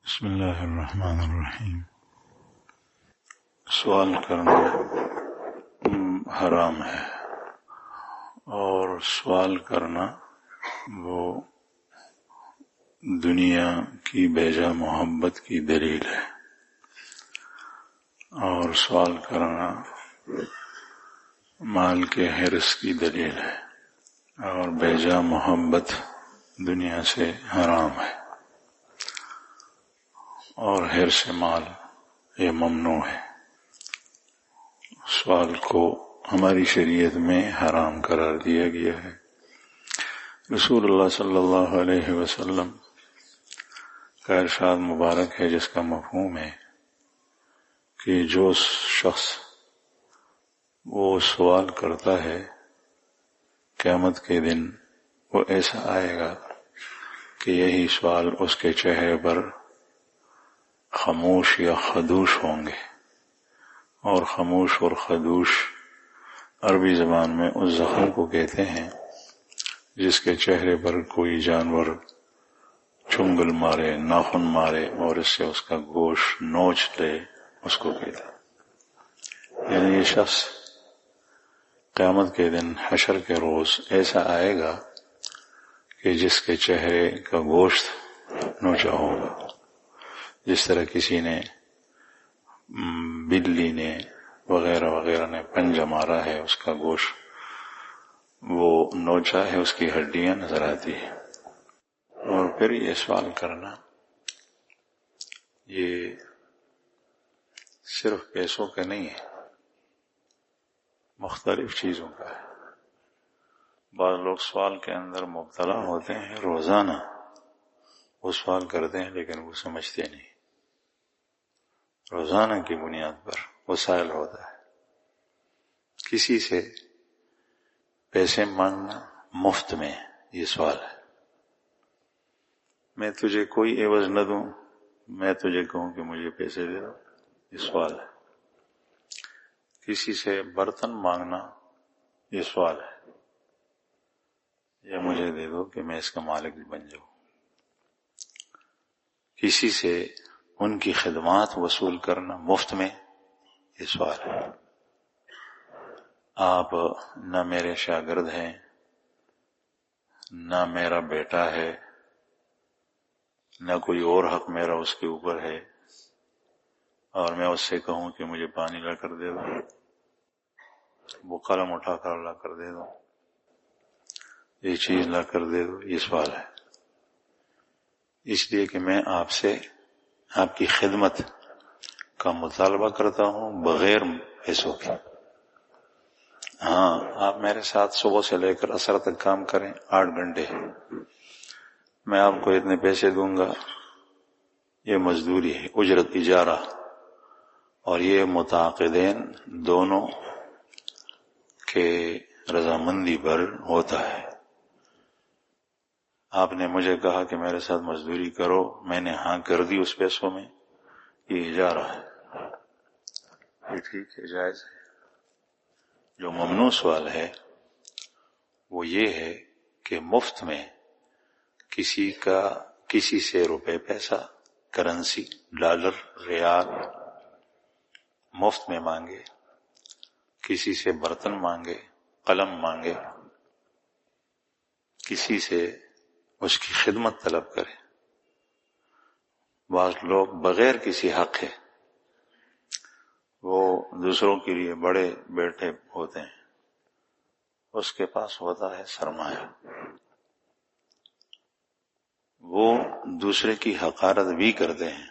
بسم اللہ الرحمن الرحیم۔ سوال کرنا حرام ہے، اور سوال کرنا وہ دنیا کی بیجا محبت کی دلیل ہے، اور سوال کرنا مال کے حرص کی دلیل ہے، اور بیجا محبت دنیا سے حرام ہے، اور حرص مال یہ ممنوع ہے۔ سوال کو ہماری شریعت میں حرام قرار دیا گیا ہے۔ رسول اللہ صلی اللہ علیہ وسلم کا ارشاد مبارک ہے، جس کا مفہوم ہے کہ جو شخص وہ سوال کرتا ہے، قیامت کے دن وہ ایسا آئے گا کہ یہی سوال اس کے چہرے پر خاموش یا خدوش ہوں گے، اور خاموش اور خدوش عربی زبان میں اس زخم کو کہتے ہیں جس کے چہرے پر کوئی جانور چنگل مارے، ناخن مارے اور اس سے اس کا گوشت نوچ لے، اس کو کہتے ہیں۔ یعنی یہ شخص قیامت کے دن حشر کے روز ایسا آئے گا کہ جس کے چہرے کا گوشت نوچا ہوگا، جس طرح کسی نے بلی نے وغیرہ وغیرہ نے پنجہ مارا ہے، اس کا گوشت وہ نوچا ہے، اس کی ہڈیاں نظر آتی ہیں۔ اور پھر یہ سوال کرنا یہ صرف پیسوں کا نہیں ہے، مختلف چیزوں کا ہے۔ بعض لوگ سوال کے اندر مبتلا ہوتے ہیں، روزانہ وہ سوال کرتے ہیں لیکن وہ سمجھتے نہیں، روزانہ کی بنیاد پر وسائل ہوتا ہے۔ کسی سے پیسے مانگنا مفت میں، یہ سوال ہے۔ میں تجھے کوئی عوض نہ دوں، میں تجھے کہوں کہ مجھے پیسے دے دو، یہ سوال ہے۔ کسی سے برتن مانگنا یہ سوال ہے، یا مجھے دے دو کہ میں اس کا مالک بن جاؤں۔ کسی سے ان کی خدمات وصول کرنا مفت میں، یہ سوال ہے۔ آپ نہ میرے شاگرد ہیں، نہ میرا بیٹا ہے، نہ کوئی اور حق میرا اس کے اوپر ہے، اور میں اس سے کہوں کہ مجھے پانی لا کر دے دو، وہ قلم اٹھا کر لا کر دے دو، یہ چیز لا کر دے دو، یہ سوال ہے۔ اس لیے کہ میں آپ سے آپ کی خدمت کا مطالبہ کرتا ہوں بغیر پیسوں کے۔ ہاں، آپ میرے ساتھ صبح سے لے کر عصر تک کام کریں، 8 گھنٹے، میں آپ کو اتنے پیسے دوں گا، یہ مزدوری ہے، اجرت، اجارہ، اور یہ متعاقدین دونوں کے رضامندی پر ہوتا ہے۔ آپ نے مجھے کہا کہ میرے ساتھ مزدوری کرو، میں نے ہاں کر دی اس پیسوں میں، یہ اجارہ ہے، یہ ٹھیک ہے، جائز ہے۔ جو ممنوع سوال ہے وہ یہ ہے کہ مفت میں کسی سے روپے، پیسہ، کرنسی، ڈالر، ریال مفت میں مانگے، کسی سے برتن مانگے، قلم مانگے، کسی سے اس کی خدمت طلب کرے۔ بعض لوگ بغیر کسی حق ہے وہ دوسروں کے لیے بڑے بیٹھے ہوتے ہیں، اس کے پاس ہوتا ہے سرمایہ، وہ دوسرے کی حقارت بھی کرتے ہیں،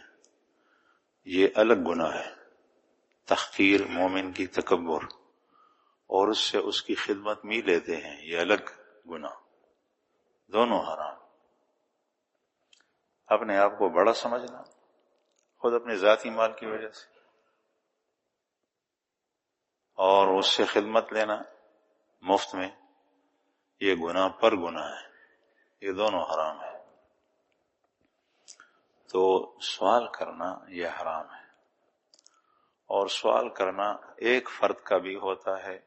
یہ الگ گناہ ہے۔ تحقیر مومن کی تکبر، اور اس سے اس کی خدمت بھی لیتے ہیں، یہ الگ گناہ، دونوں حرام۔ اپنے آپ کو بڑا سمجھنا خود اپنے ذاتی مال کی وجہ سے، اور اس سے خدمت لینا مفت میں، یہ گناہ پر گناہ ہے، یہ دونوں حرام ہے۔ تو سوال کرنا یہ حرام ہے، اور سوال کرنا ایک فرد کا بھی ہوتا ہے،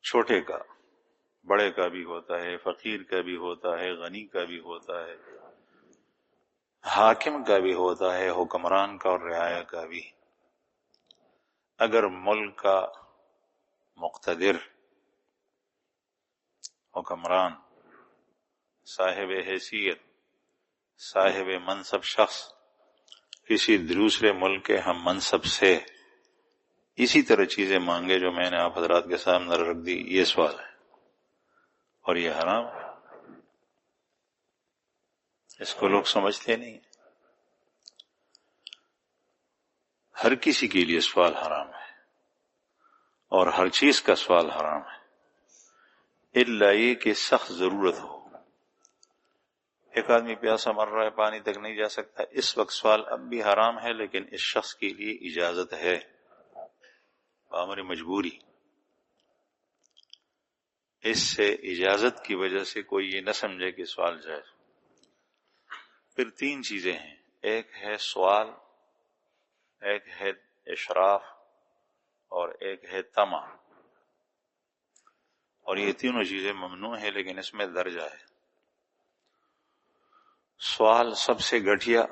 چھوٹے کا، بڑے کا بھی ہوتا ہے، فقیر کا بھی ہوتا ہے، غنی کا بھی ہوتا ہے، حاکم کا بھی ہوتا ہے، حکمران کا اور رعایا کا بھی۔ اگر ملک کا مقتدر حکمران صاحب حیثیت صاحب منصب شخص کسی دوسرے ملک کے ہم منصب سے اسی طرح چیزیں مانگے جو میں نے آپ حضرات کے سامنے رکھ دی، یہ سوال ہے اور یہ حرام ہے۔ اس کو لوگ سمجھتے نہیں۔ ہر کسی کے لیے سوال حرام ہے اور ہر چیز کا سوال حرام ہے، الا یہ کہ سخت ضرورت ہو۔ ایک آدمی پیاسا مر رہا ہے، پانی تک نہیں جا سکتا، اس وقت سوال اب بھی حرام ہے، لیکن اس شخص کے لیے اجازت ہے بامر مجبوری۔ اس سے اجازت کی وجہ سے کوئی یہ نہ سمجھے کہ سوال جائز۔ پھر تین چیزیں ہیں، ایک ہے سوال، ایک ہے اشراف اور ایک ہے طمع، اور یہ تینوں چیزیں ممنوع ہیں، لیکن اس میں درجہ ہے۔ سوال سب سے گھٹیا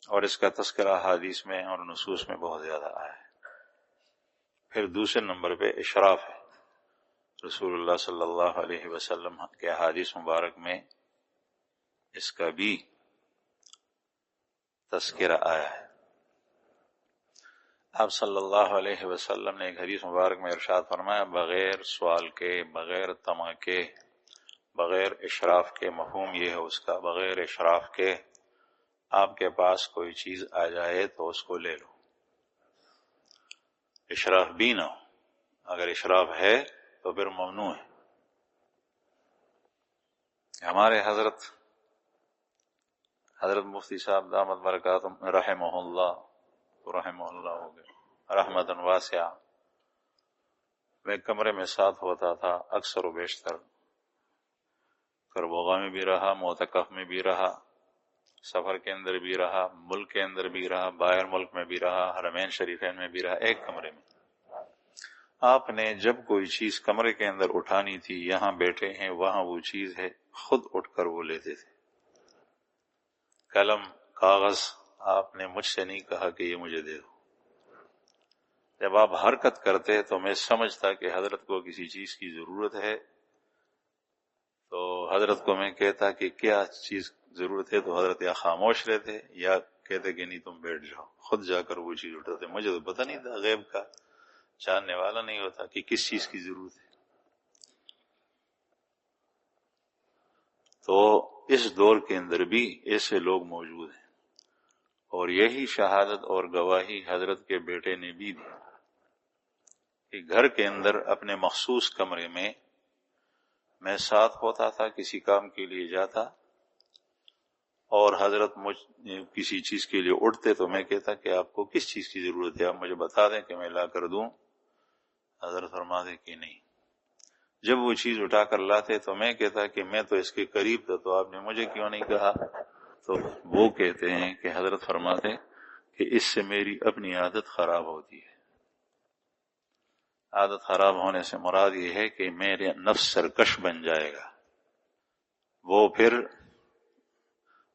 اور اس کا تذکرہ حدیث میں اور نصوص میں بہت زیادہ آیا ہے۔ پھر دوسرے نمبر پہ اشراف ہے، رسول اللہ صلی اللہ علیہ وسلم کے حدیث مبارک میں اس کا بھی تذکرہ آیا ہے۔ آپ صلی اللہ علیہ وسلم نے ایک حدیث مبارک میں ارشاد فرمایا، بغیر سوال کے، بغیر طمع کے، بغیر اشراف کے، مفہوم یہ ہے اس کا، بغیر اشراف کے آپ کے پاس کوئی چیز آ جائے تو اس کو لے لو، اشراف بھی نہ ہو۔ اگر اشراف ہے تو پھر ممنوع ہے۔ ہمارے حضرت مفتی صاحب دامت برکاتہم رحمہ اللہ ہو گئے رحمتاً واسعہ، میں کمرے میں ساتھ ہوتا تھا اکثر و بیشتر، کربوغا میں بھی رہا، معتکف میں بھی رہا، سفر کے اندر بھی رہا، ملک کے اندر بھی رہا، باہر ملک میں بھی رہا، حرمین شریفین میں بھی رہا، ایک کمرے میں۔ آپ نے جب کوئی چیز کمرے کے اندر اٹھانی تھی، یہاں بیٹھے ہیں وہاں وہ چیز ہے، خود اٹھ کر وہ لیتے تھے۔ قلم، کاغذ آپ نے مجھ سے نہیں کہا کہ یہ مجھے دے دو۔ جب آپ حرکت کرتے تو میں سمجھتا کہ حضرت کو کسی چیز کی ضرورت ہے، تو حضرت کو میں کہتا کہ کیا چیز ضرورت ہے، تو حضرت یا خاموش رہتے یا کہتے کہ نہیں تم بیٹھ جاؤ، خود جا کر وہ چیز اٹھاتے۔ مجھے تو پتہ نہیں تھا، غیب کا جاننے والا نہیں ہوتا کہ کس چیز کی ضرورت ہے۔ تو اس دور کے اندر بھی ایسے لوگ موجود ہیں، اور یہی شہادت اور گواہی حضرت کے بیٹے نے بھی دی کہ گھر کے اندر اپنے مخصوص کمرے میں ساتھ ہوتا تھا، کسی کام کے لیے جاتا اور حضرت کسی چیز کے لیے اٹھتے تو میں کہتا کہ آپ کو کس چیز کی ضرورت ہے، آپ مجھے بتا دیں کہ میں لا کر دوں۔ حضرت فرماتے کہ نہیں۔ جب وہ چیز اٹھا کر لاتے تو میں کہتا کہ میں تو اس کے قریب تھا، تو آپ نے مجھے کیوں نہیں کہا؟ تو وہ کہتے ہیں کہ حضرت فرماتے کہ اس سے میری اپنی عادت خراب ہوتی ہے۔ عادت خراب ہونے سے مراد یہ ہے کہ میرے نفس سرکش بن جائے گا، وہ پھر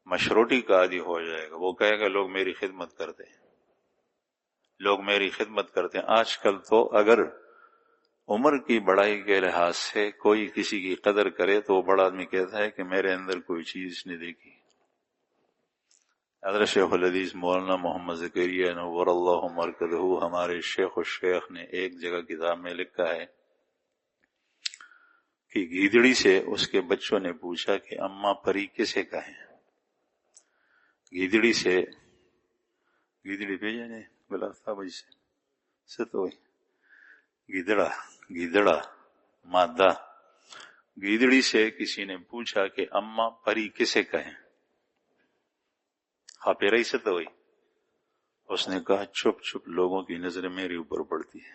مشروطی کا عادی ہو جائے گا، وہ کہے گا لوگ میری خدمت کرتے ہیں، لوگ میری خدمت کرتے ہیں۔ آج کل تو اگر عمر کی بڑائی کے لحاظ سے کوئی کسی کی قدر کرے تو وہ بڑا آدمی کہتا ہے کہ میرے اندر کوئی چیز اس نے دیکھی۔ حضرت شیخ الحدیث مولانا محمد زکریا نور اللہ مرکزہ، ہمارے شیخ الشیخ نے ایک جگہ کتاب میں لکھا ہے کہ گیدڑی سے اس کے بچوں نے پوچھا کہ اماں پری کسے کہیں؟ گیدڑی سے، گیدڑی پہ جانے بلا بھائی سے تو گیدڑا مادہ، گیدڑی سے کسی نے پوچھا کہ اماں پری کسے کہیں؟ ہاپیرائی سے تو ہوئی۔ اس نے کہا چھپ چھپ لوگوں کی نظر میرے اوپر پڑتی ہے۔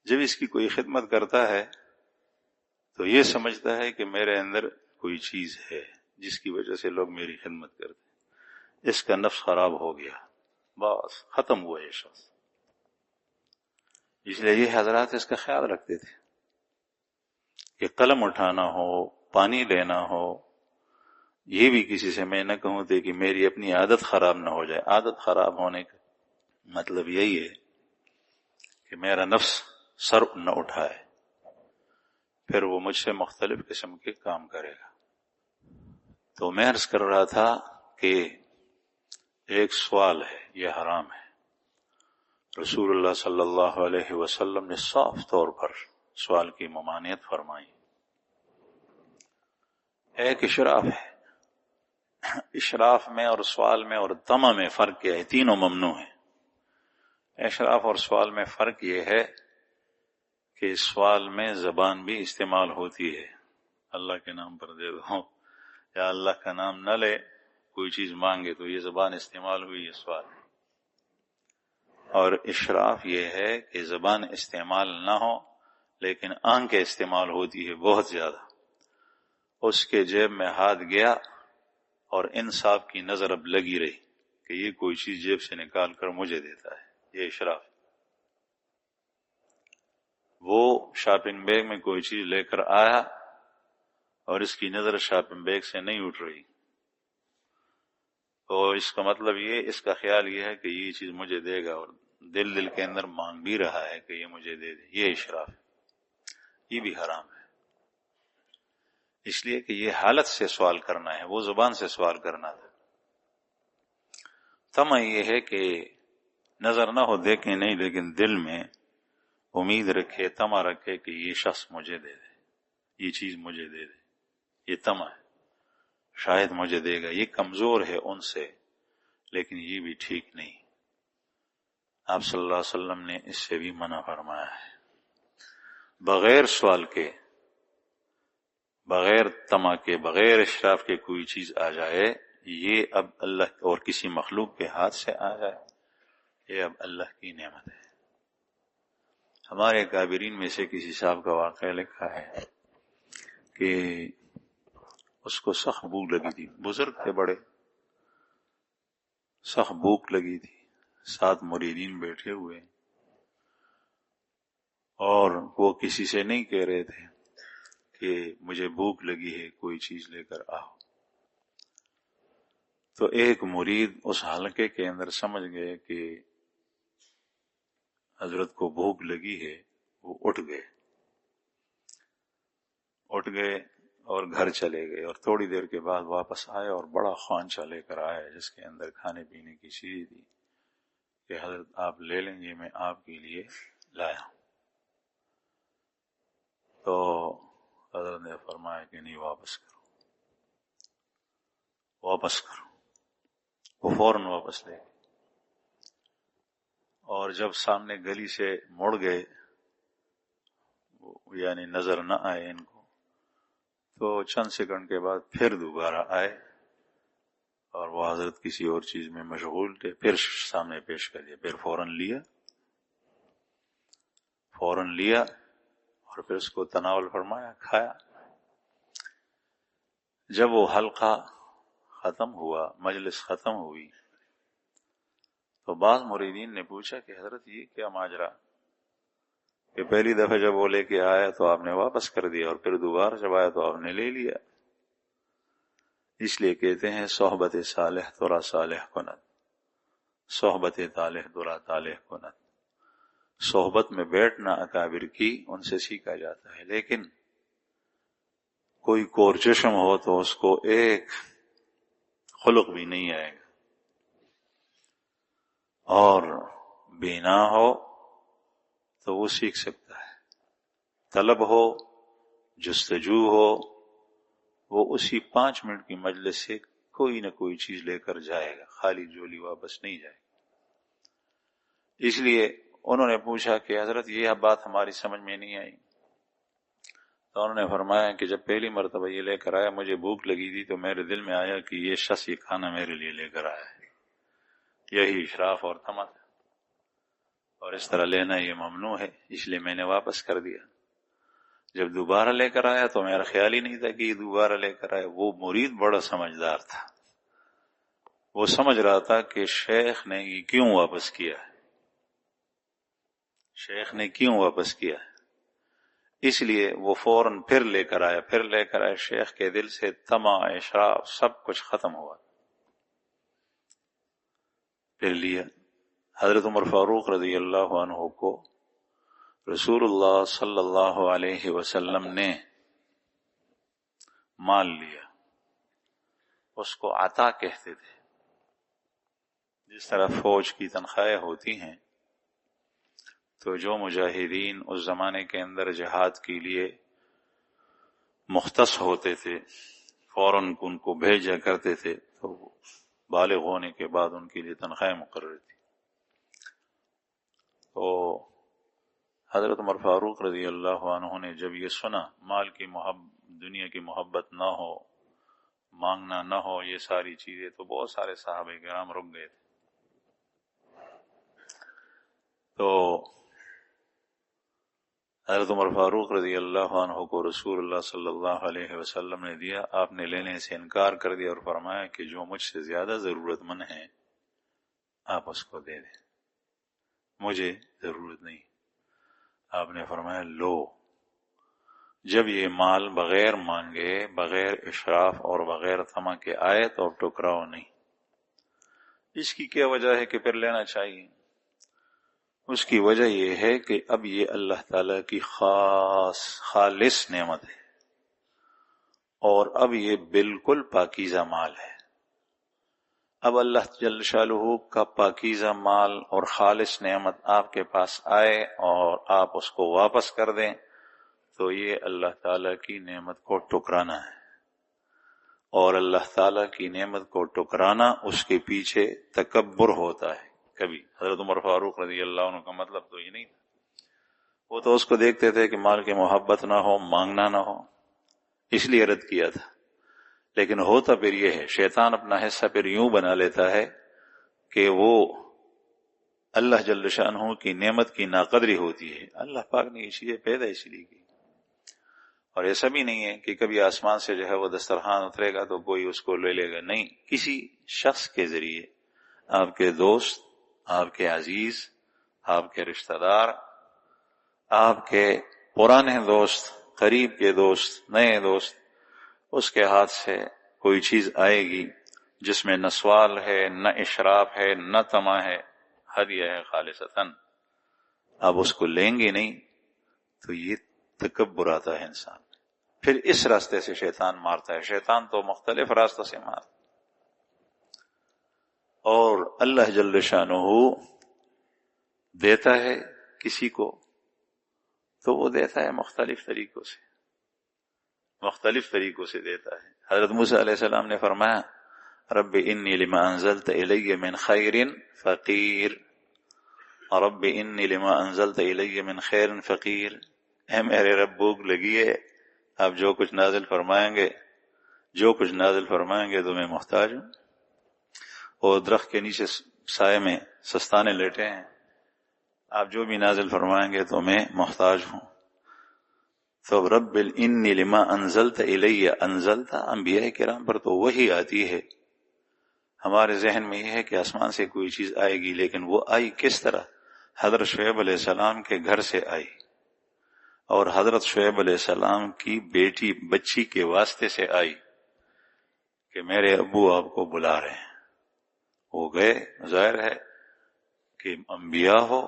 جب اس کی کوئی خدمت کرتا ہے تو یہ سمجھتا ہے کہ میرے اندر کوئی چیز ہے جس کی وجہ سے لوگ میری خدمت کرتے ہیں۔ اس کا نفس خراب ہو گیا، بس ختم ہوا یہ شخص۔ اس لیے یہ حضرات اس کا خیال رکھتے تھے کہ قلم اٹھانا ہو، پانی لینا ہو، یہ بھی کسی سے میں نہ کہوں تھے کہ میری اپنی عادت خراب نہ ہو جائے. عادت خراب ہونے کا مطلب یہی ہے کہ میرا نفس سر نہ اٹھائے، پھر وہ مجھ سے مختلف قسم کے کام کرے گا. تو میں عرض کر رہا تھا کہ ایک سوال ہے، یہ حرام ہے. رسول اللہ صلی اللہ علیہ وسلم نے صاف طور پر سوال کی ممانعت فرمائی. ایک اشراف ہے. اشراف میں اور سوال میں اور طمع میں فرق کیا ہے؟ تینوں ممنوع ہیں. اشراف اور سوال میں فرق یہ ہے کہ سوال میں زبان بھی استعمال ہوتی ہے، اللہ کے نام پر دے دو یا اللہ کا نام نہ لے کوئی چیز مانگے تو یہ زبان استعمال ہوئی، یہ سوال ہے. اور اشراف یہ ہے کہ زبان استعمال نہ ہو لیکن آنکھیں استعمال ہوتی ہے بہت زیادہ. اس کے جیب میں ہاتھ گیا اور انصاف کی نظر اب لگی رہی کہ یہ کوئی چیز جیب سے نکال کر مجھے دیتا ہے، یہ اشراف. وہ شاپنگ بیگ میں کوئی چیز لے کر آیا اور اس کی نظر شاپنگ بیگ سے نہیں اٹھ رہی، تو اس کا مطلب یہ، اس کا خیال یہ ہے کہ یہ چیز مجھے دے گا اور دل کے اندر مانگ بھی رہا ہے کہ یہ مجھے دے دے. یہ اشراف ہے، یہ بھی حرام ہے. اس لیے کہ یہ حالت سے سوال کرنا ہے، وہ زبان سے سوال کرنا تھا. طمع یہ ہے کہ نظر نہ ہو، دیکھیں نہیں، لیکن دل میں امید رکھے، طمع رکھے کہ یہ شخص مجھے دے دے، یہ چیز مجھے دے دے. یہ طمع ہے، شاید مجھے دے گا. یہ کمزور ہے ان سے، لیکن یہ بھی ٹھیک نہیں. آپ صلی اللہ علیہ وسلم نے اس سے بھی منع فرمایا ہے. بغیر سوال کے، بغیر طمع کے، بغیر اشراف کے کوئی چیز آ جائے، یہ اب اللہ اور کسی مخلوق کے ہاتھ سے آ جائے، یہ اب اللہ کی نعمت ہے. ہمارے کابرین میں سے کسی صاحب کا واقعہ لکھا ہے کہ اس کو سخت بھوک لگی تھی، بزرگ تھے بڑے، سخت بھوک لگی تھی، 7 مریدین بیٹھے ہوئے اور وہ کسی سے نہیں کہہ رہے تھے کہ مجھے بھوک لگی ہے، کوئی چیز لے کر آؤ. تو ایک مرید اس حلقے کے اندر سمجھ گئے کہ حضرت کو بھوک لگی ہے، وہ اٹھ گئے اور گھر چلے گئے. اور تھوڑی دیر کے بعد واپس آئے اور بڑا خوانچہ لے کر آئے جس کے اندر کھانے پینے کی چیز تھی کہ حضرت آپ لے لیں، یہ میں آپ کے لیے لایا ہوں. تو حضرت نے فرمایا کہ نہیں، واپس کرو. وہ فوراً واپس لے گئے. اور جب سامنے گلی سے مڑ گئے، یعنی نظر نہ آئے ان کو، تو چند سیکنڈ کے بعد پھر دوبارہ آئے اور وہ حضرت کسی اور چیز میں مشغول تھے. پھر سامنے پیش کر دیا، پھر فوراً لیا اور پھر اس کو تناول فرمایا، کھایا. جب وہ حلقہ ختم ہوا، مجلس ختم ہوئی، تو بعض مریدین نے پوچھا کہ حضرت یہ کیا ماجرا کہ پہلی دفعہ جب وہ لے کے آیا تو آپ نے واپس کر دیا اور پھر دوبارہ جب آیا تو آپ نے لے لیا. اس لیے کہتے ہیں صحبت صالح ترا صالح کند، صحبت طالح ترا طالح کند. صحبت میں بیٹھنا اکابر کی، ان سے سیکھا جاتا ہے، لیکن کوئی کور چشم ہو تو اس کو ایک خلق بھی نہیں آئے گا، اور بینا ہو تو وہ سیکھ سکتا ہے. طلب ہو، جستجو ہو، وہ اسی 5 منٹ کی مجلس سے کوئی نہ کوئی چیز لے کر جائے گا، خالی جولی واپس نہیں جائے گا. اس لیے انہوں نے پوچھا کہ حضرت یہ بات ہماری سمجھ میں نہیں آئی. تو انہوں نے فرمایا کہ جب پہلی مرتبہ یہ لے کر آیا، مجھے بھوک لگی تھی تو میرے دل میں آیا کہ یہ شخص یہ کھانا میرے لیے لے کر آیا ہے. یہی اشراف اور طمع ہے، اور اس طرح لینا یہ ممنوع ہے، اس لیے میں نے واپس کر دیا. جب دوبارہ لے کر آیا تو میرا خیال ہی نہیں تھا کہ یہ دوبارہ لے کر آیا. وہ مرید بڑا سمجھدار تھا، وہ سمجھ رہا تھا کہ شیخ نے یہ کیوں واپس کیا ہے، شیخ نے کیوں واپس کیا ہے. اس لیے وہ فوراً پھر لے کر آیا، شیخ کے دل سے طمع، اشراف سب کچھ ختم ہوا، پھر لیا۔ حضرت عمر فاروق رضی اللہ عنہ کو رسول اللہ صلی اللہ علیہ وسلم نے مال لیا، اس کو عطا کہتے تھے، جس طرح فوج کی تنخواہیں ہوتی ہیں تو جو مجاہدین اس زمانے کے اندر جہاد کے لیے مختص ہوتے تھے فوراً ان کو بھیجا کرتے تھے، تو بالغ ہونے کے بعد ان کے لیے تنخواہیں مقرر تھی۔ تو حضرت عمر فاروق رضی اللہ عنہ نے جب یہ سنا مال کی دنیا کی محبت نہ ہو، مانگنا نہ ہو، یہ ساری چیزیں، تو بہت سارے صحابہ کرام رک گئے تھے۔ تو حضرت عمر فاروق رضی اللہ عنہ کو رسول اللہ صلی اللہ علیہ وسلم نے دیا، آپ نے لینے سے انکار کر دیا اور فرمایا کہ جو مجھ سے زیادہ ضرورت مند ہے آپ اس کو دے دیں، مجھے ضرورت نہیں۔ آپ نے فرمایا لو، جب یہ مال بغیر مانگے، بغیر اشراف اور بغیر طمع کے آئے تو ٹکراؤ نہیں۔ اس کی کیا وجہ ہے کہ پھر لینا چاہیے؟ اس کی وجہ یہ ہے کہ اب یہ اللہ تعالی کی خالص نعمت ہے، اور اب یہ بالکل پاکیزہ مال ہے۔ اب اللہ جل شانہ کا پاکیزہ مال اور خالص نعمت آپ کے پاس آئے اور آپ اس کو واپس کر دیں تو یہ اللہ تعالی کی نعمت کو ٹکرانا ہے، اور اللہ تعالی کی نعمت کو ٹکرانا اس کے پیچھے تکبر ہوتا ہے۔ کبھی حضرت عمر فاروق رضی اللہ عنہ کا مطلب تو یہ نہیں تھا، وہ تو اس کو دیکھتے تھے کہ مال کی محبت نہ ہو، مانگنا نہ ہو، اس لیے رد کیا تھا۔ لیکن ہوتا پھر یہ ہے، شیطان اپنا حصہ پھر یوں بنا لیتا ہے کہ وہ اللہ جل شانہ کی نعمت کی ناقدری ہوتی ہے۔ اللہ پاک نے یہ چیزیں پیدا اس لیے کی، اور ایسا بھی نہیں ہے کہ کبھی آسمان سے جو ہے وہ دسترخوان اترے گا تو کوئی اس کو لے لے گا، نہیں، کسی شخص کے ذریعے آپ کے دوست، آپ کے عزیز، آپ کے رشتہ دار، آپ کے پرانے دوست، قریب کے دوست، نئے دوست، اس کے ہاتھ سے کوئی چیز آئے گی جس میں نہ سوال ہے، نہ اشراف ہے، نہ طمع ہے، ہدیہ ہے خالصتاً، آپ اس کو لیں گے نہیں تو یہ تکبر آتا ہے انسان، پھر اس راستے سے شیطان مارتا ہے۔ شیطان تو مختلف راستوں سے مارتا، اور اللہ جل شانہ دیتا ہے کسی کو تو وہ دیتا ہے مختلف طریقوں سے دیتا ہے۔ حضرت موسیٰ علیہ السلام نے فرمایا رب انی لما انزلت الی من خیر فقیر، رب انی لما انزلت الی من خیر فقیر، اے میرے رب بھوک لگی ہے، آپ جو کچھ نازل فرمائیں گے تو میں محتاج ہوں، اور درخت کے نیچے سائے میں سستانے لیٹے ہیں، آپ جو بھی نازل فرمائیں گے تو میں محتاج ہوں۔ تو رب انی لما انزلت الی، انزلت انبیاء کرام پر تو وہی آتی ہے، ہمارے ذہن میں یہ ہے کہ آسمان سے کوئی چیز آئے گی، لیکن وہ آئی کس طرح؟ حضرت شعیب علیہ السلام کے گھر سے آئی، اور حضرت شعیب علیہ السلام کی بچی کے واسطے سے آئی کہ میرے ابو آپ کو بلا رہے ہیں۔ وہ گئے، ظاہر ہے کہ انبیاء ہو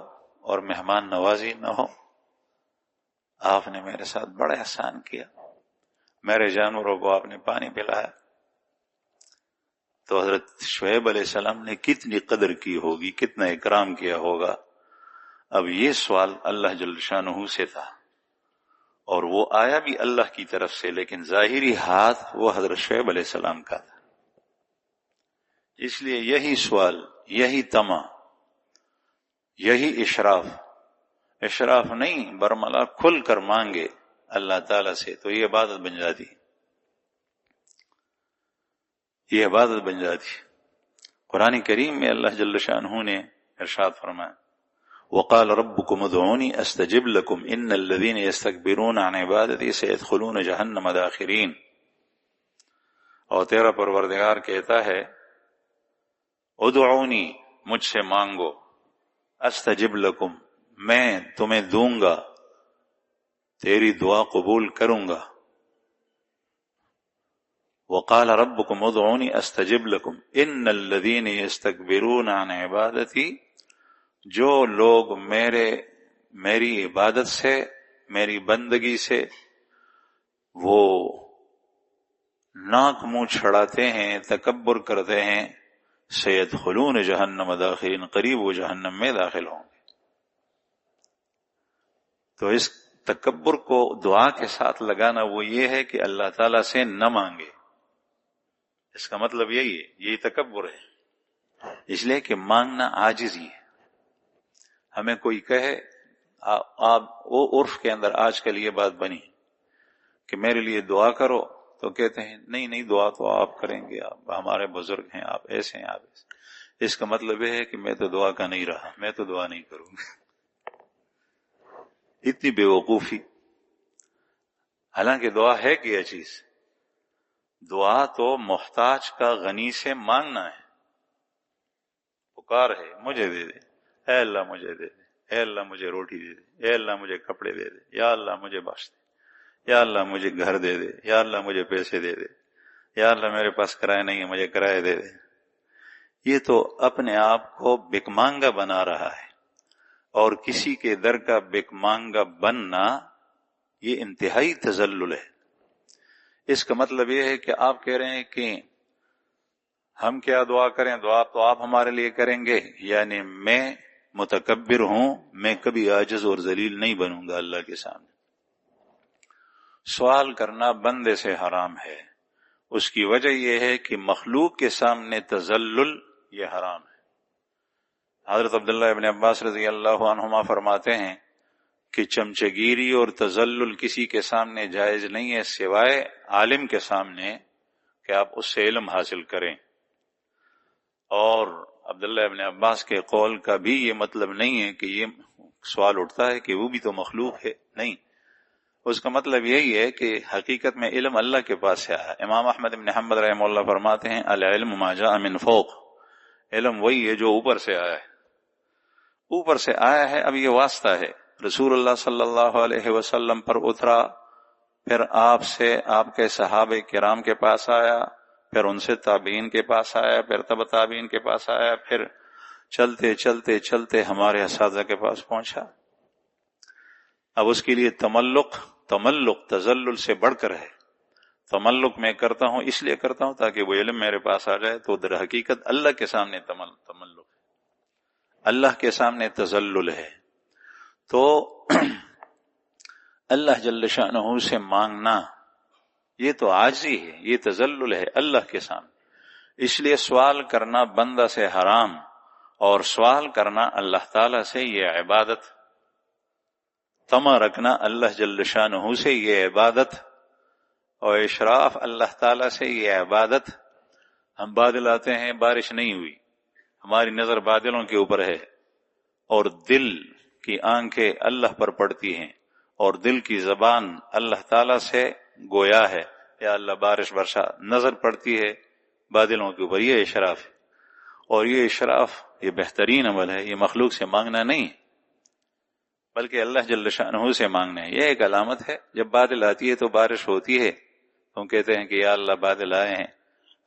اور مہمان نوازی نہ ہو، آپ نے میرے ساتھ بڑا احسان کیا، میرے جانوروں کو آپ نے پانی پلایا، تو حضرت شعیب علیہ السلام نے کتنی قدر کی ہوگی، کتنا اکرام کیا ہوگا۔ اب یہ سوال اللہ جل شانہ سے تھا، اور وہ آیا بھی اللہ کی طرف سے، لیکن ظاہری ہاتھ وہ حضرت شعیب علیہ السلام کا تھا۔ اس لیے یہی سوال، یہی طمع، یہی اشراف نہیں، برملا کھل کر مانگے اللہ تعالی سے تو یہ عبادت بن جاتی، یہ عبادت بن جاتی۔ قرآن کریم میں اللہ جل شانہ نے ارشاد فرمایا وقال ربكم ادعوني استجب لكم ان الذين يستكبرون عن عبادتي سيدخلون جهنم داخرين، اور تیرا پروردگار کہتا ہے ادعونی، مجھ سے مانگو، استجب لکم، میں تمہیں دوں گا، تیری دعا قبول کروں گا. وقال ربكم ادعوني استجب لكم ان الذين يستكبرون عن عبادتي، جو لوگ میری عبادت سے، میری بندگی سے وہ ناک منہ چھڑاتے ہیں، تکبر کرتے ہیں، سیدخلون جہنم داخرین، قریب وہ جہنم میں داخل ہوں گے. تو اس تکبر کو دعا کے ساتھ لگانا وہ یہ ہے کہ اللہ تعالیٰ سے نہ مانگے. اس کا مطلب یہی ہے، یہی تکبر ہے. اس لیے کہ مانگنا عاجزی ہے. ہمیں کوئی کہے، آپ وہ عرف کے اندر آج کل یہ بات بنی کہ میرے لیے دعا کرو، تو کہتے ہیں نہیں دعا تو آپ کریں گے، آپ ہمارے بزرگ ہیں، آپ ایسے ہیں، آپ ایسے. اس کا مطلب یہ ہے کہ میں تو دعا کا نہیں رہا، میں تو دعا نہیں کروں گا. اتنی بے وقوفی. حالانکہ دعا ہے کیا چیز؟ دعا تو محتاج کا غنی سے مانگنا ہے. پکار ہے، مجھے دے دے، اے اللہ مجھے دے دے، اے اللہ مجھے روٹی دے دے، اے اللہ مجھے کپڑے دے دے، یا اللہ مجھے بخش دے، یا اللہ مجھے گھر دے دے، یا اللہ مجھے پیسے دے دے، یا اللہ میرے پاس کرایہ نہیں ہے مجھے کرایہ دے دے. یہ تو اپنے آپ کو بھک مانگا بنا رہا ہے، اور کسی کے در کا بھک مانگا بننا یہ انتہائی تذلل ہے. اس کا مطلب یہ ہے کہ آپ کہہ رہے ہیں کہ ہم کیا دعا کریں، دعا تو آپ ہمارے لیے کریں گے. یعنی میں متکبر ہوں، میں کبھی عاجز اور ذلیل نہیں بنوں گا اللہ کے سامنے. سوال کرنا بندے سے حرام ہے. اس کی وجہ یہ ہے کہ مخلوق کے سامنے تذلل یہ حرام ہے. حضرت عبداللہ ابن عباس رضی اللہ عنہما فرماتے ہیں کہ چمچگیری اور تذلل کسی کے سامنے جائز نہیں ہے سوائے عالم کے سامنے کہ آپ اس سے علم حاصل کریں. اور عبداللہ ابن عباس کے قول کا بھی یہ مطلب نہیں ہے کہ یہ سوال اٹھتا ہے کہ وہ بھی تو مخلوق ہے، نہیں. اس کا مطلب یہی ہے کہ حقیقت میں علم اللہ کے پاس سے آیا. امام احمد بن حنبل رحمہ اللہ فرماتے ہیں العلم ما جاء من فوق، علم وہی ہے جو اوپر سے آیا ہے. اوپر سے آیا ہے، اب یہ واسطہ ہے. رسول اللہ صلی اللہ علیہ وسلم پر اترا، پھر آپ سے آپ کے صحابہ کرام کے پاس آیا، پھر ان سے تابعین کے پاس آیا، پھر تبع تابعین کے پاس آیا، پھر چلتے چلتے چلتے ہمارے اساتذہ کے پاس پہنچا. اب اس کے لیے تملق تذلل سے بڑھ کر ہے. تملق میں کرتا ہوں اس لیے کرتا ہوں تاکہ وہ علم میرے پاس آ جائے، تو در حقیقت اللہ کے سامنے تملق ہے، اللہ کے سامنے تذلل ہے. تو اللہ جل شانہ سے مانگنا یہ تو عاجزی ہے، یہ تذلل ہے اللہ کے سامنے. اس لیے سوال کرنا بندہ سے حرام، اور سوال کرنا اللہ تعالی سے یہ عبادت. تما رکھنا اللہ جل شانہ سے یہ عبادت، اور اشراف اللہ تعالی سے یہ عبادت. ہم بادل آتے ہیں، بارش نہیں ہوئی، ہماری نظر بادلوں کے اوپر ہے، اور دل کی آنکھیں اللہ پر پڑتی ہیں، اور دل کی زبان اللہ تعالی سے گویا ہے یا اللہ بارش برسا، نظر پڑتی ہے بادلوں کے اوپر. یہ اشراف ہے، اور یہ اشراف یہ بہترین عمل ہے. یہ مخلوق سے مانگنا نہیں بلکہ اللہ جل شانہ سے مانگنا ہے. یہ ایک علامت ہے، جب بادل آتی ہے تو بارش ہوتی ہے، ہم کہتے ہیں کہ یا اللہ بادل آئے ہیں،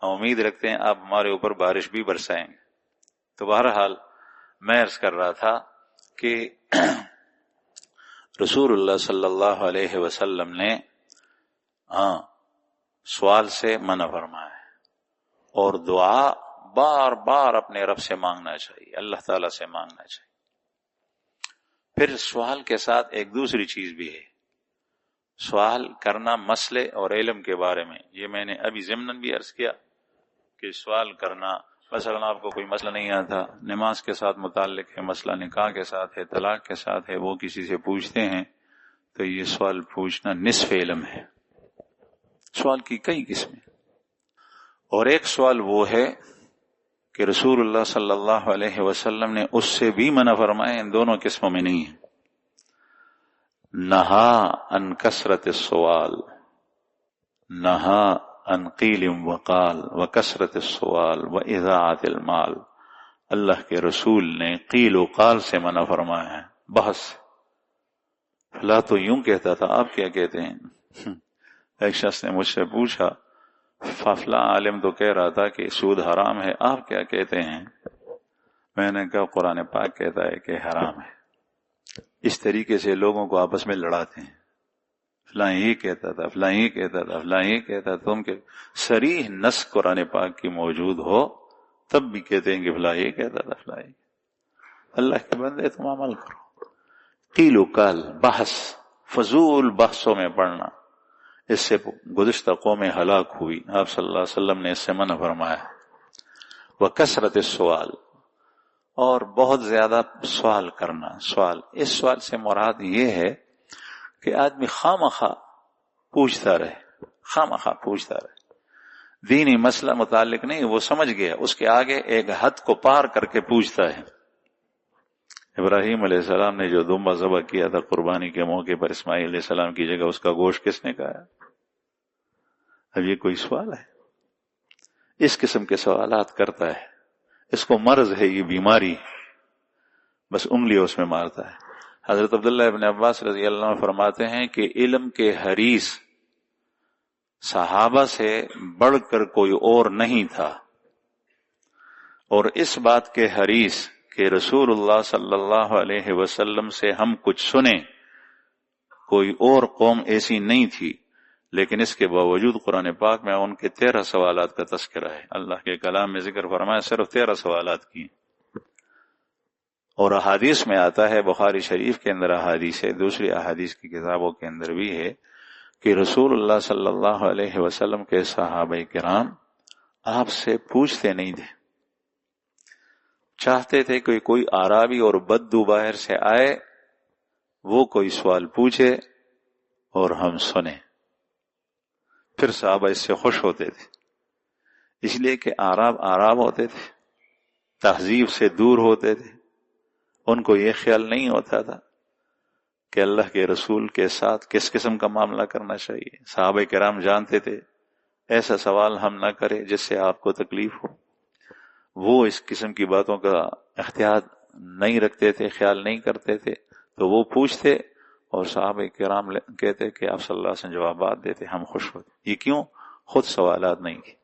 ہم امید رکھتے ہیں آپ ہمارے اوپر بارش بھی برسائیں گے. تو بہرحال میں عرض کر رہا تھا کہ رسول اللہ صلی اللہ علیہ وسلم نے سوال سے منع فرمایا ہے، اور دعا بار بار اپنے رب سے مانگنا چاہیے، اللہ تعالیٰ سے مانگنا چاہیے. پھر سوال کے ساتھ ایک دوسری چیز بھی ہے، سوال کرنا مسئلے اور علم کے بارے میں. یہ میں نے ابھی ضمناً بھی عرض کیا کہ سوال کرنا، مثلا آپ کو کوئی مسئلہ نہیں آتا، نماز کے ساتھ متعلق ہے، مسئلہ نکاح کے ساتھ ہے، طلاق کے ساتھ ہے، وہ کسی سے پوچھتے ہیں، تو یہ سوال پوچھنا نصف علم ہے. سوال کی کئی قسمیں، اور ایک سوال وہ ہے کہ رسول اللہ صلی اللہ علیہ وسلم نے اس سے بھی منع فرمائے، ان دونوں قسموں میں نہیں ہے. نہا عن کثرت السوال، نہا عن قیل وقال وکثرت السوال واضاعت المال. اللہ کے رسول نے قیل و قال سے منع فرمایا ہے، بحث فلاں تو یوں کہتا تھا، آپ کیا کہتے ہیں؟ ایک شخص نے مجھ سے پوچھا، فلاں عالم تو کہہ رہا تھا کہ سود حرام ہے، آپ کیا کہتے ہیں؟ میں نے کہا قرآن پاک کہتا ہے کہ حرام ہے۔ اس طریقے سے لوگوں کو آپس میں لڑاتے ہیں، فلاں یہ کہتا تھا، فلاں یہ کہتا تھا، فلاں یہ کہتا تھا۔ تم کہ صریح نص قرآن پاک کی موجود ہو تب بھی کہتے ہیں کہ فلاں یہ کہتا تھا، فلاں یہ۔ اللہ کے بندے تم عمل کرو۔ قیل و قال، بحث، فضول بحثوں میں پڑنا، اس سے گزشتہ قومیں ہلاک ہوئی۔ آپ صلی اللہ علیہ وسلم نے اس سے منع فرمایا۔ وکثرت السؤال، اور بہت زیادہ سوال کرنا۔ اس سوال سے مراد یہ ہے کہ آدمی خواہ پوچھتا رہے، دینی مسئلہ متعلق نہیں، وہ سمجھ گیا، اس کے آگے ایک حد کو پار کر کے پوچھتا ہے۔ ابراہیم علیہ السلام نے جو دمبا ذبح کیا تھا قربانی کے موقع پر، اسماعیل علیہ السلام کی جگہ اس کا گوشت کس نے کھایا؟ اب یہ کوئی سوال ہے؟ اس قسم کے سوالات کرتا ہے، اس کو مرض ہے، یہ بیماری، بس انگلی اس میں مارتا ہے۔ حضرت عبداللہ ابن عباس رضی اللہ عنہ فرماتے ہیں کہ علم کے حریص صحابہ سے بڑھ کر کوئی اور نہیں تھا، اور اس بات کے حریص کہ رسول اللہ صلی اللہ علیہ وسلم سے ہم کچھ سنیں کوئی اور قوم ایسی نہیں تھی، لیکن اس کے باوجود قرآن پاک میں ان کے 13 سوالات کا تذکرہ ہے۔ اللہ کے کلام میں ذکر فرمایا صرف 13 سوالات کی، اور احادیث میں آتا ہے، بخاری شریف کے اندر احادیث ہے، دوسری احادیث کی کتابوں کے اندر بھی ہے کہ رسول اللہ صلی اللہ علیہ وسلم کے صحابہ کرام آپ سے پوچھتے نہیں تھے، چاہتے تھے کہ کوئی اعرابی اور بدو باہر سے آئے، وہ کوئی سوال پوچھے اور ہم سنیں، پھر صحابہ اس سے خوش ہوتے تھے، اس لیے کہ آراب ہوتے تھے، تہذیب سے دور ہوتے تھے، ان کو یہ خیال نہیں ہوتا تھا کہ اللہ کے رسول کے ساتھ کس قسم کا معاملہ کرنا چاہیے۔ صحابہ کرام جانتے تھے ایسا سوال ہم نہ کریں جس سے آپ کو تکلیف ہو، وہ اس قسم کی باتوں کا احتیاط نہیں رکھتے تھے، خیال نہیں کرتے تھے، تو وہ پوچھتے اور صحابہ کرام کہتے کہ آپ صلی اللہ علیہ وسلم جوابات دیتے، ہم خوش ہوتے۔ یہ کیوں؟ خود سوالات نہیں کی،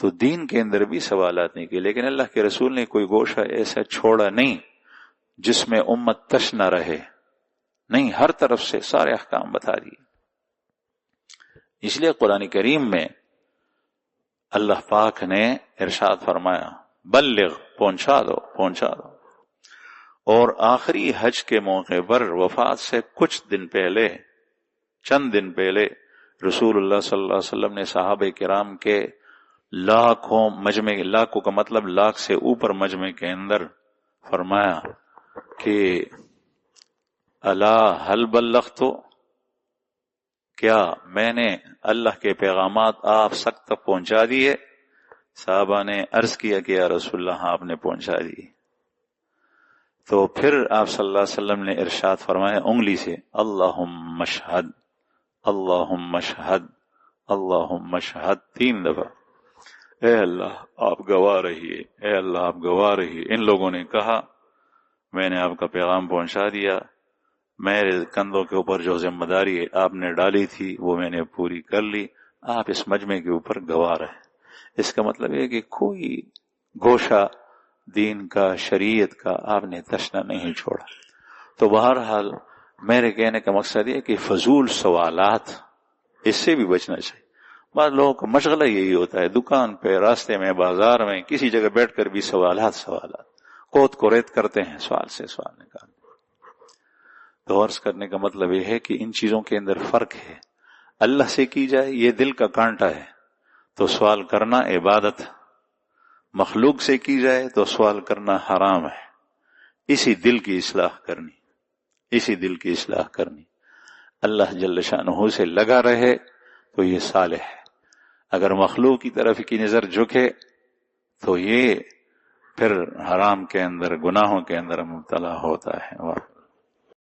تو دین کے اندر بھی سوالات نہیں کی، لیکن اللہ کے رسول نے کوئی گوشہ ایسا چھوڑا نہیں جس میں امت تش نہ رہے، نہیں، ہر طرف سے سارے احکام بتا دیے۔ اس لیے قرآن کریم میں اللہ پاک نے ارشاد فرمایا، بلغ، پہنچا دو۔ اور آخری حج کے موقع پر وفات سے کچھ دن پہلے، چند دن پہلے، رسول اللہ صلی اللہ علیہ وسلم نے صحابہ کرام کے لاکھوں کا مطلب لاکھ سے اوپر مجمع کے اندر فرمایا کہ الا هل بلغت، کیا میں نے اللہ کے پیغامات آپ تک پہنچا دیے؟ صحابہ نے عرض کیا کہ یا رسول اللہ آپ نے پہنچا دیے۔ تو پھر آپ صلی اللہ علیہ وسلم نے ارشاد فرمایا انگلی سے، اللہم اشہد، اللہم اشہد، اللہم اشہد، 3 دفعہ، اے اللہ آپ گواہ رہیے، اے اللہ آپ گواہ رہیے۔ ان لوگوں نے کہا میں نے آپ کا پیغام پہنچا دیا، میرے کندھوں کے اوپر جو ذمہ داری آپ نے ڈالی تھی وہ میں نے پوری کر لی، آپ اس مجمع کے اوپر گواہ رہے۔ اس کا مطلب ہے کہ کوئی گوشہ دین کا، شریعت کا آپ نے تشنا نہیں چھوڑا۔ تو بہرحال میرے کہنے کا مقصد یہ کہ فضول سوالات، اس سے بھی بچنا چاہیے۔ بعض لوگوں کا مشغلہ یہی ہوتا ہے، دکان پہ، راستے میں، بازار میں، کسی جگہ بیٹھ کر بھی سوالات کوت کوریت کرتے ہیں، سوال سے سوال نکالتے۔ تو عرض کرنے کا مطلب یہ ہے کہ ان چیزوں کے اندر فرق ہے۔ اللہ سے کی جائے یہ دل کا کانٹا ہے تو سوال کرنا عبادت، مخلوق سے کی جائے تو سوال کرنا حرام ہے۔ اسی دل کی اصلاح کرنی، اللہ جل شانہ سے لگا رہے تو یہ صالح ہے، اگر مخلوق کی طرف کی نظر جھکے تو یہ پھر حرام کے اندر، گناہوں کے اندر مبتلا ہوتا ہے۔